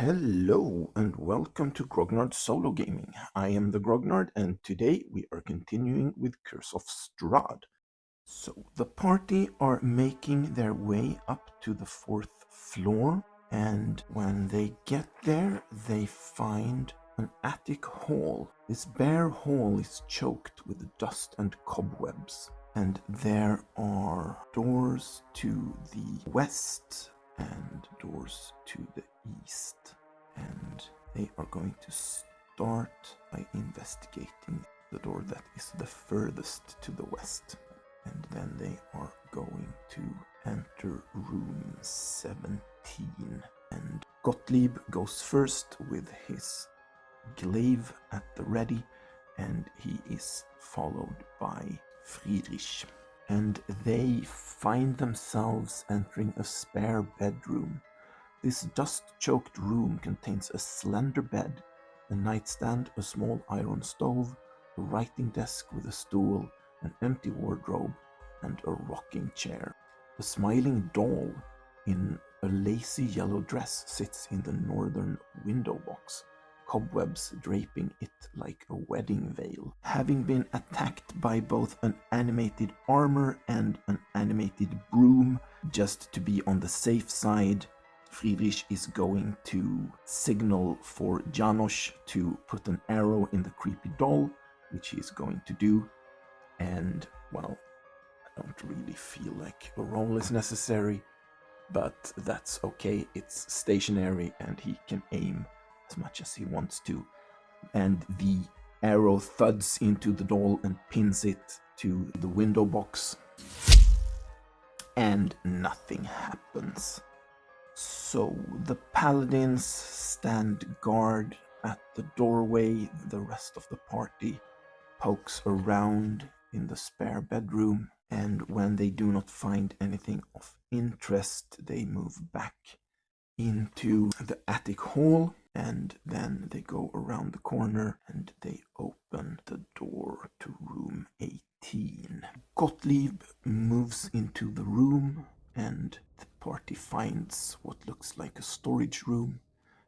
Hello and welcome to Grognard Solo Gaming. I am the Grognard and today we are continuing with Curse of Strahd. So the party are making their way up to the 4th floor, and when they get there they find an attic hall. This bare hall is choked with dust and cobwebs, and there are doors to the west and doors to the east, and they are going to start by investigating the door that is the furthest to the west, and then they are going to enter room 17, and Gottlieb goes first with his glaive at the ready, and he is followed by Friedrich. And they find themselves entering a spare bedroom. This dust-choked room contains a slender bed, a nightstand, a small iron stove, a writing desk with a stool, an empty wardrobe, and a rocking chair. A smiling doll in a lacy yellow dress sits in the northern window box, cobwebs draping it like a wedding veil. Having been attacked by both an animated armor and an animated broom, just to be on the safe side, Friedrich is going to signal for Janosch to put an arrow in the creepy doll, which he is going to do. And, well, I don't really feel like a roll is necessary, but that's okay. It's stationary and he can aim as much as he wants to. And the arrow thuds into the doll and pins it to the window box. And nothing happens. So the paladins stand guard at the doorway. The rest of the party pokes around in the spare bedroom, and when they do not find anything of interest, they move back into the attic hall, and then they go around the corner and they open the door to room 18. Gottlieb moves into the room, and the party finds what looks like a storage room.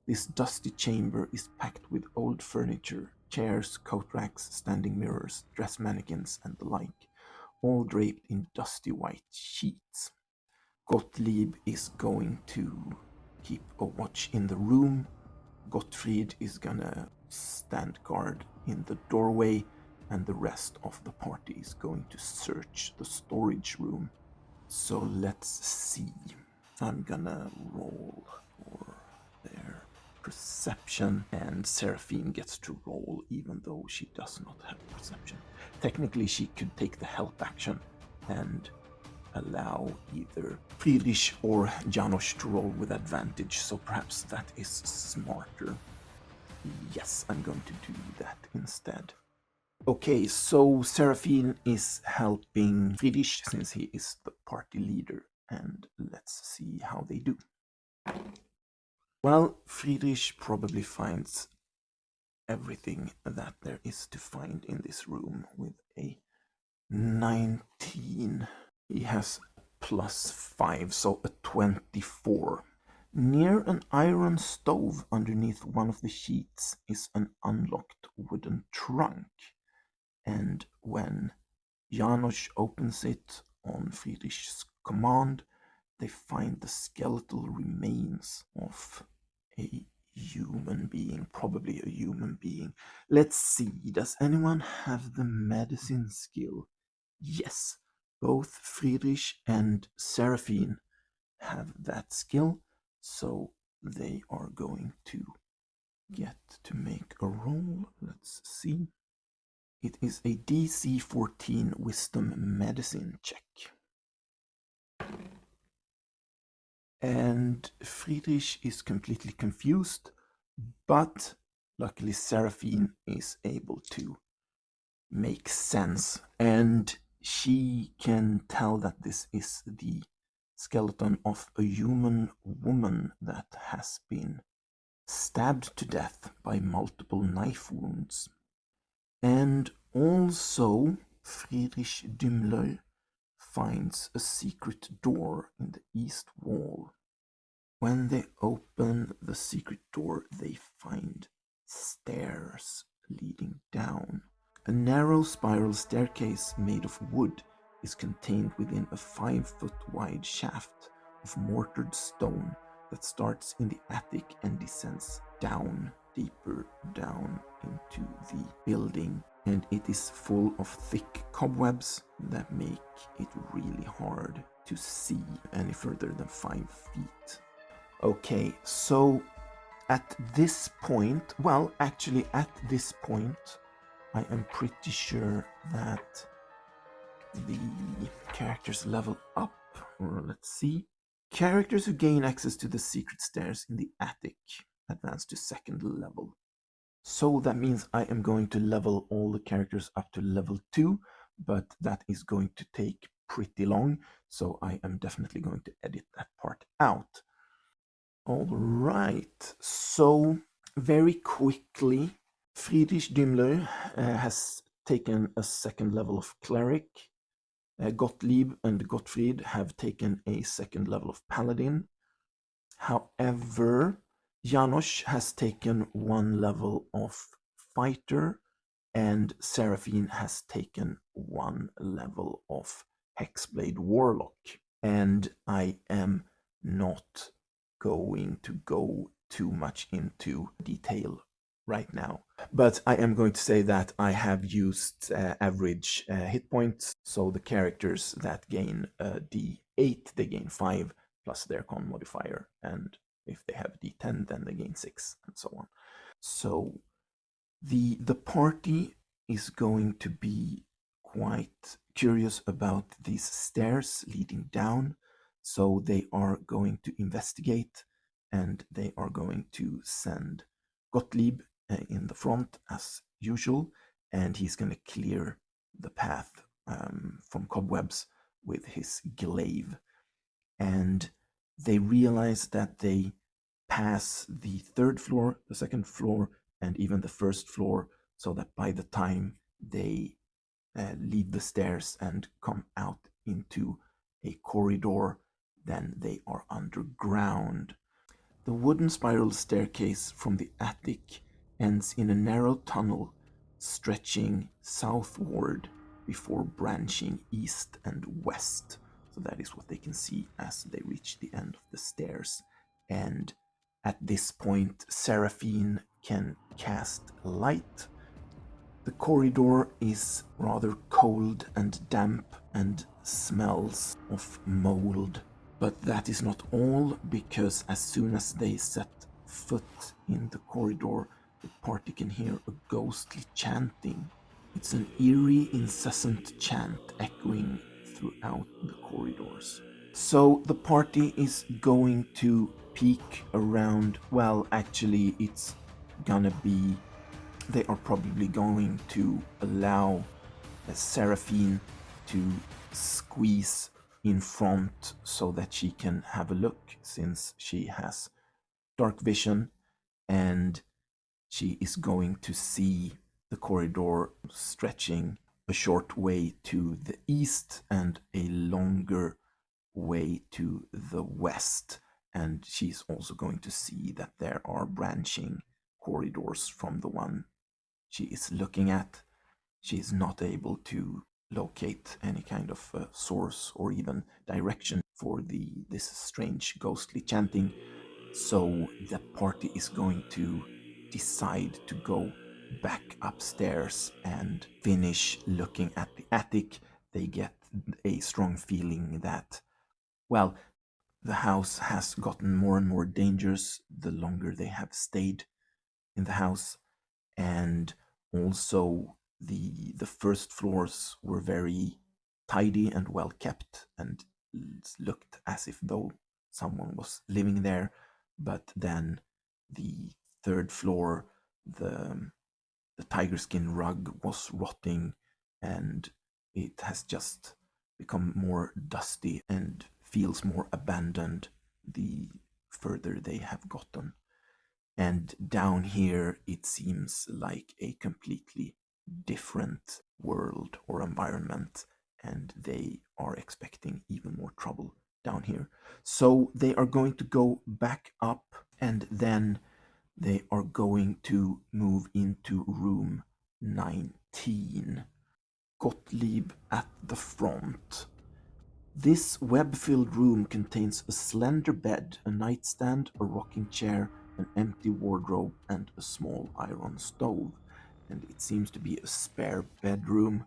This dusty chamber is packed with old furniture, chairs, coat racks, standing mirrors, dress mannequins, and the like, all draped in dusty white sheets. Gottlieb is going to keep a watch in the room. Gottfried is gonna stand guard in the doorway, and the rest of the party is going to search the storage room. So let's see. I'm gonna roll for their perception, and Seraphine gets to roll even though she does not have perception. Technically she could take the help action and allow either Friedrich or Janosch to roll with advantage, so perhaps that is smarter. Yes, I'm going to do that instead. Okay, so Seraphine is helping Friedrich since he is the party leader, and let's see how they do. Well, Friedrich probably finds everything that there is to find in this room with a 19. He has +5, so a 24. Near an iron stove underneath one of the sheets is an unlocked wooden trunk, and when Janosch opens it on Friedrich's command, they find the skeletal remains of a human being, probably a human being. Let's see, does anyone have the medicine skill? Yes, both Friedrich and Seraphine have that skill, so they are going to get to make a roll. Let's see. It is a DC 14 Wisdom Medicine check. And Friedrich is completely confused, but luckily Seraphine is able to make sense, and she can tell that this is the skeleton of a human woman that has been stabbed to death by multiple knife wounds. And also Friedrich Dümler finds a secret door in the east wall. When they open the secret door, they find stairs leading down. A narrow spiral staircase made of wood is contained within a 5-foot wide shaft of mortared stone that starts in the attic and descends down, deeper down into the building. And it is full of thick cobwebs that make it really hard to see any further than 5 feet. Okay, so at this point, well, actually, at this point, I am pretty sure that the characters level up, or let's see. Characters who gain access to the secret stairs in the attic advance to 2nd level. So that means I am going to level all the characters up to level 2, but that is going to take pretty long, so I am definitely going to edit that part out. All right, so very quickly, Friedrich Dümmler has taken a 2nd level of cleric. Gottlieb and Gottfried have taken a 2nd level of paladin. However, Janos has taken 1 level of fighter, and Seraphine has taken 1 level of Hexblade Warlock. And I am not going to go too much into detail right now. But I am going to say that I have used average hit points. So the characters that gain D8, they gain 5 plus their con modifier. And if they have D10, then they gain 6 and so on. So the party is going to be quite curious about these stairs leading down. So they are going to investigate, and they are going to send Gottlieb in the front as usual, and he's going to clear the path from cobwebs with his glaive. And they realize that they pass the 3rd floor, the 2nd floor, and even the 1st floor, so that by the time they leave the stairs and come out into a corridor, then they are underground. The wooden spiral staircase from the attic ends in a narrow tunnel stretching southward before branching east and west. So that is what they can see as they reach the end of the stairs. And at this point, Seraphine can cast light. The corridor is rather cold and damp and smells of mold. But that is not all, because as soon as they set foot in the corridor, the party can hear a ghostly chanting. It's an eerie, incessant chant echoing throughout the corridors. So the party is going to peek around. Well, actually, it's gonna be. They are probably going to allow Seraphine to squeeze in front so that she can have a look, since she has dark vision, and she is going to see the corridor stretching a short way to the east and a longer way to the west. And she's also going to see that there are branching corridors from the one she is looking at. She is not able to locate any kind of source or even direction for this strange ghostly chanting. So the party is going to decide to go back upstairs and finish looking at the attic. They get a strong feeling that, well, the house has gotten more and more dangerous the longer they have stayed in the house. And also the first floors were very tidy and well kept and looked as if though someone was living there. But then the 3rd floor, the tiger skin rug was rotting, and it has just become more dusty and feels more abandoned the further they have gotten. And down here, it seems like a completely different world or environment, and they are expecting even more trouble down here. So they are going to go back up, and then they are going to move into room 19. Gottlieb at the front. This web-filled room contains a slender bed, a nightstand, a rocking chair, an empty wardrobe, and a small iron stove. And it seems to be a spare bedroom.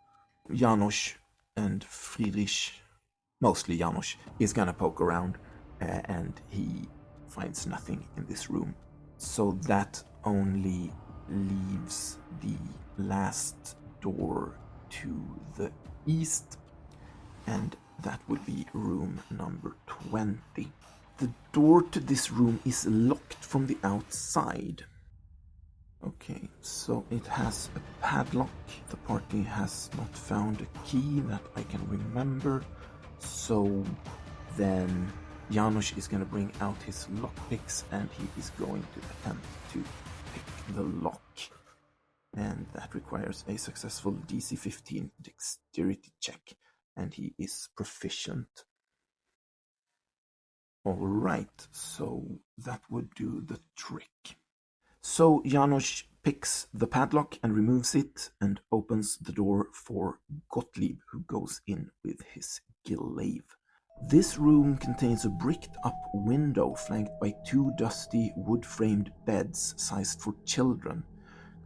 Janos and Friedrich, mostly Janos, is gonna poke around, and he finds nothing in this room. So that only leaves the last door to the east, and that would be room number 20. The door to this room is locked from the outside. Okay, so it has a padlock. The party has not found a key that I can remember. So then Janos is going to bring out his lockpicks, and he is going to attempt to pick the lock. And that requires a successful DC 15 dexterity check, and he is proficient. Alright, so that would do the trick. So Janos picks the padlock and removes it and opens the door for Gottlieb, who goes in with his glaive. This room contains a bricked up window flanked by two dusty wood-framed beds sized for children.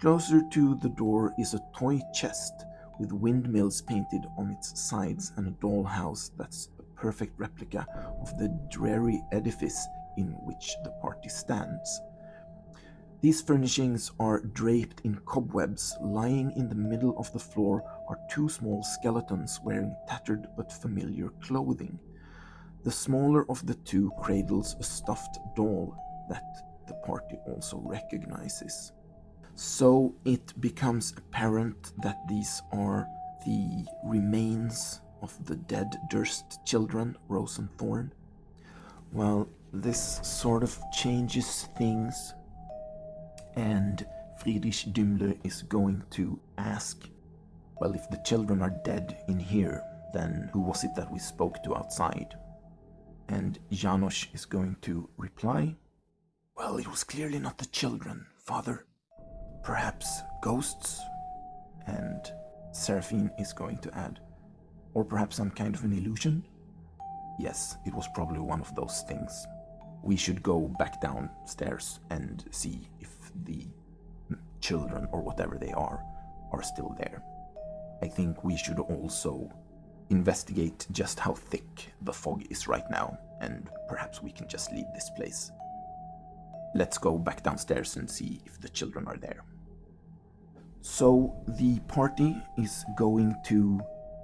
Closer to the door is a toy chest with windmills painted on its sides and a dollhouse that's a perfect replica of the dreary edifice in which the party stands. These furnishings are draped in cobwebs. Lying in the middle of the floor are two small skeletons wearing tattered but familiar clothing. The smaller of the two cradles a stuffed doll that the party also recognizes. So it becomes apparent that these are the remains of the dead Durst children, Rose and Thorn. Well, this sort of changes things, and Friedrich Dümler is going to ask, well, if the children are dead in here, then who was it that we spoke to outside? And Janos is going to reply, well, it was clearly not the children, Father. Perhaps ghosts? And Seraphine is going to add, or perhaps some kind of an illusion? Yes, it was probably one of those things. We should go back downstairs and see if the children, or whatever they are still there. I think we should also investigate just how thick the fog is right now, and perhaps we can just leave this place. Let's go back downstairs and see if the children are there. So the party is going to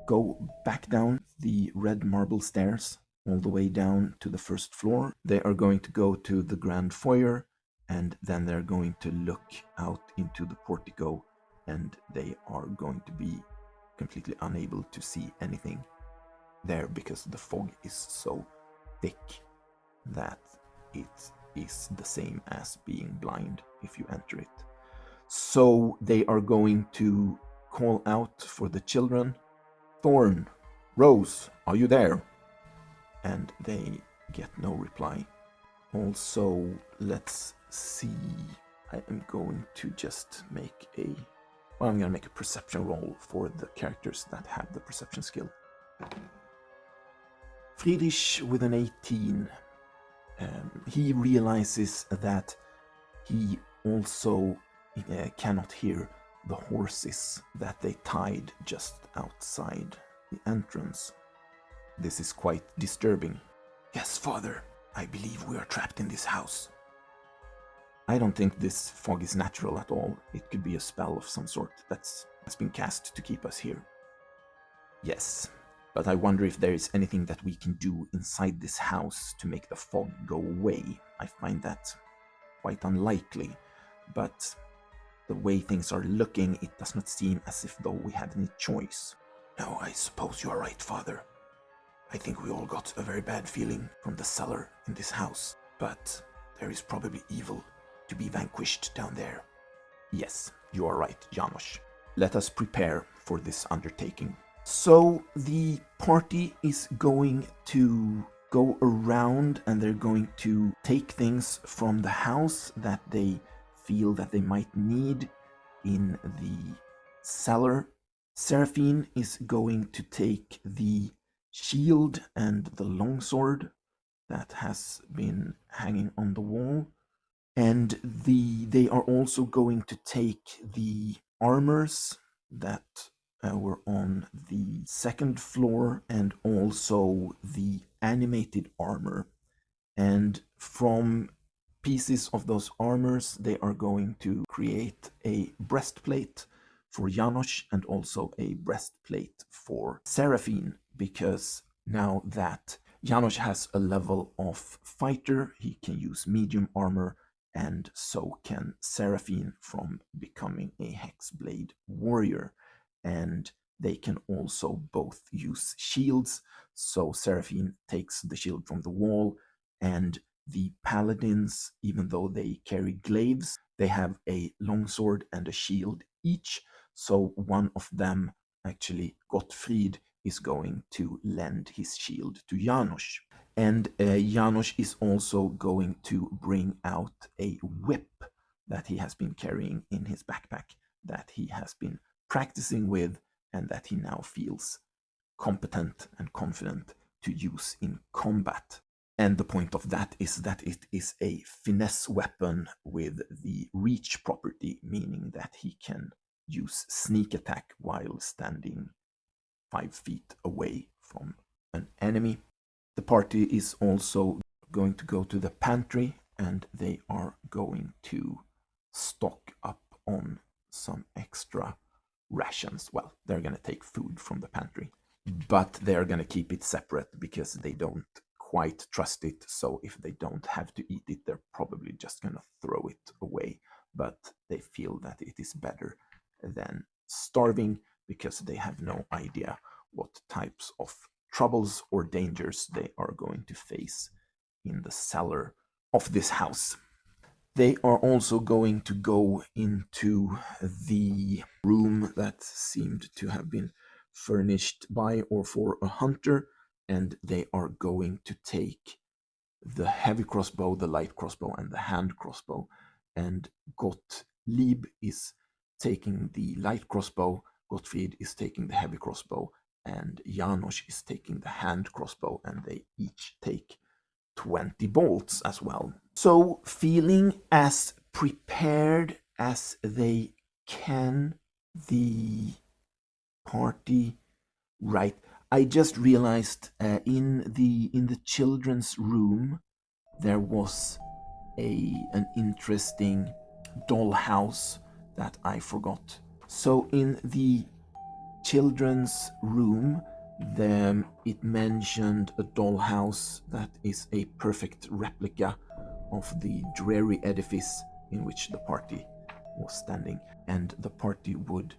go back down the red marble stairs all the way down to the first floor. They are going to go to the grand foyer, and then they're going to look out into the portico, and they are going to be completely unable to see anything there because the fog is so thick that it is the same as being blind if you enter it. So they are going to call out for the children. Thorn, Rose, are you there? And they get no reply. Also, let's see. I am going to just make I'm going to make a perception roll for the characters that have the perception skill. Friedrich with an 18. He realizes that he also cannot hear the horses that they tied just outside the entrance. This is quite disturbing. Yes, Father, I believe we are trapped in this house. I don't think this fog is natural at all. It could be a spell of some sort that's been cast to keep us here. Yes, but I wonder if there is anything that we can do inside this house to make the fog go away. I find that quite unlikely, but the way things are looking, it does not seem as if though we had any choice. No, I suppose you are right, Father. I think we all got a very bad feeling from the cellar in this house, but there is probably evil to be vanquished down there. Yes, you are right, Janos. Let us prepare for this undertaking. So the party is going to go around and they're going to take things from the house that they feel that they might need in the cellar. Seraphine is going to take the shield and the longsword that has been hanging on the wall. And they are also going to take the armors that were on the second floor, and also the animated armor. And from pieces of those armors, they are going to create a breastplate for Janosch and also a breastplate for Seraphine, because now that Janosch has a level of fighter, he can use medium armor, and so can Seraphine from becoming a Hexblade warrior. And they can also both use shields, so Seraphine takes the shield from the wall, and the paladins, even though they carry glaives, they have a longsword and a shield each. So one of them, actually Gottfried, is going to lend his shield to Janosch. And Janosch is also going to bring out a whip that he has been carrying in his backpack, that he has been practicing with, and that he now feels competent and confident to use in combat. And the point of that is that it is a finesse weapon with the reach property, meaning that he can use sneak attack while standing 5 feet away from an enemy. The party is also going to go to the pantry, and they are going to stock up on some extra rations. Well, they're going to take food from the pantry, but they're going to keep it separate because they don't quite trust it. So if they don't have to eat it, they're probably just going to throw it away. But they feel that it is better than starving, because they have no idea what types of troubles or dangers they are going to face in the cellar of this house. They are also going to go into the room that seemed to have been furnished by or for a hunter, and they are going to take the heavy crossbow, the light crossbow, and the hand crossbow. And Gottlieb is taking the light crossbow, Gottfried is taking the heavy crossbow, and Janosch is taking the hand crossbow, and they each take 20 bolts as well. So, feeling as prepared as they can, the party. Right. I just realized in the children's room there was an interesting dollhouse that I forgot. So in the children's room, it mentioned a dollhouse that is a perfect replica of the dreary edifice in which the party was standing, and the party would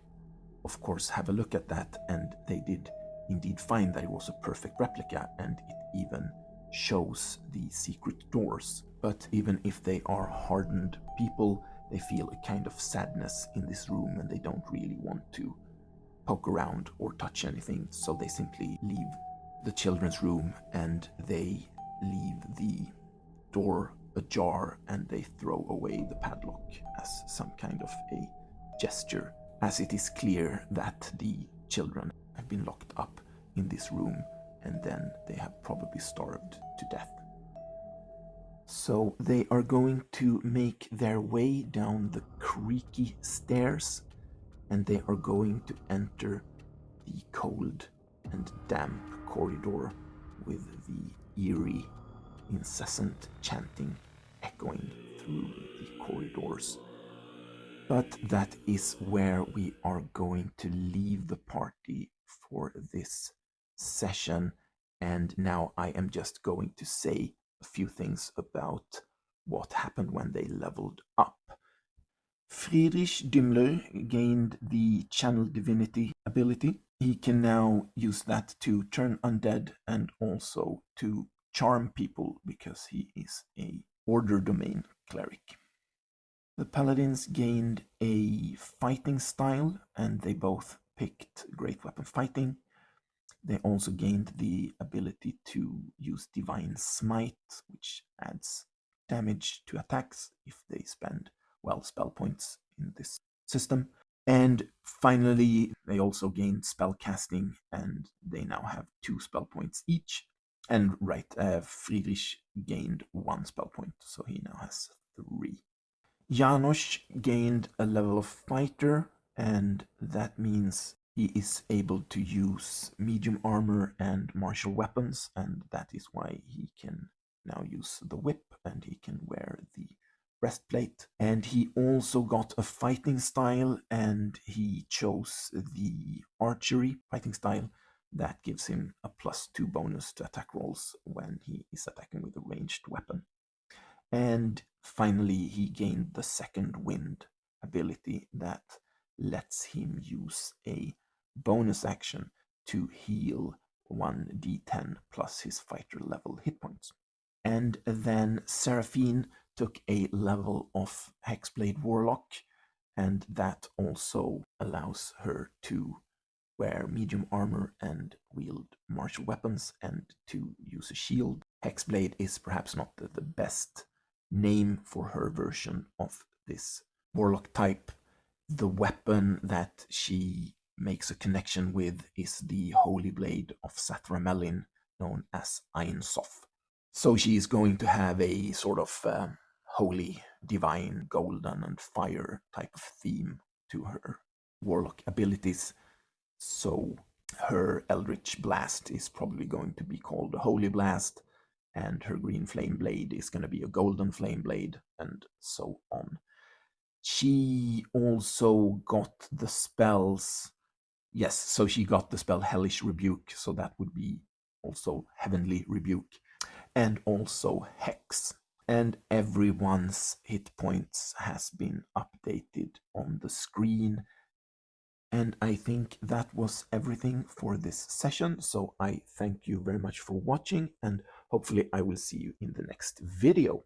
of course have a look at that, and they did indeed find that it was a perfect replica, and it even shows the secret doors. But even if they are hardened people, they feel a kind of sadness in this room, and they don't really want to poke around or touch anything, so they simply leave the children's room, and they leave the door ajar, and they throw away the padlock as some kind of a gesture, as it is clear that the children have been locked up in this room, and then they have probably starved to death. So they are going to make their way down the creaky stairs, and they are going to enter the cold and damp corridor with the eerie, incessant chanting echoing through the corridors. But that is where we are going to leave the party for this session. And now I am just going to say a few things about what happened when they leveled up. Friedrich Dümmler gained the Channel Divinity ability. He can now use that to turn undead and also to charm people, because he is a Order Domain cleric. The Paladins gained a fighting style, and they both picked Great Weapon Fighting. They also gained the ability to use Divine Smite, which adds damage to attacks if they spend, well, spell points in this system. And finally, they also gained spell casting, and they now have 2 spell points each. And Friedrich gained 1 spell point, so he now has 3. Janos gained a level of fighter, and that means he is able to use medium armor and martial weapons, and that is why he can now use the whip and he can wear the breastplate. And he also got a fighting style, and he chose the archery fighting style that gives him a +2 bonus to attack rolls when he is attacking with a ranged weapon. And finally, he gained the Second Wind ability that lets him use a bonus action to heal 1d10 plus his fighter level hit points. And then Seraphine took a level of Hexblade Warlock, and that also allows her to wear medium armor and wield martial weapons and to use a shield. Hexblade is perhaps not the best name for her version of this warlock type. The weapon that she makes a connection with is the Holy Blade of Sathramelin, known as Ainsof. So she is going to have a sort of holy, divine, golden, and fire type of theme to her warlock abilities. So her Eldritch Blast is probably going to be called a Holy Blast, and her green flame blade is going to be a golden flame blade, and so on. She also got the spells. Yes, so she got the spell Hellish Rebuke, so that would be also Heavenly Rebuke, and also Hex. And everyone's hit points has been updated on the screen. And I think that was everything for this session. So I thank you very much for watching, and hopefully I will see you in the next video.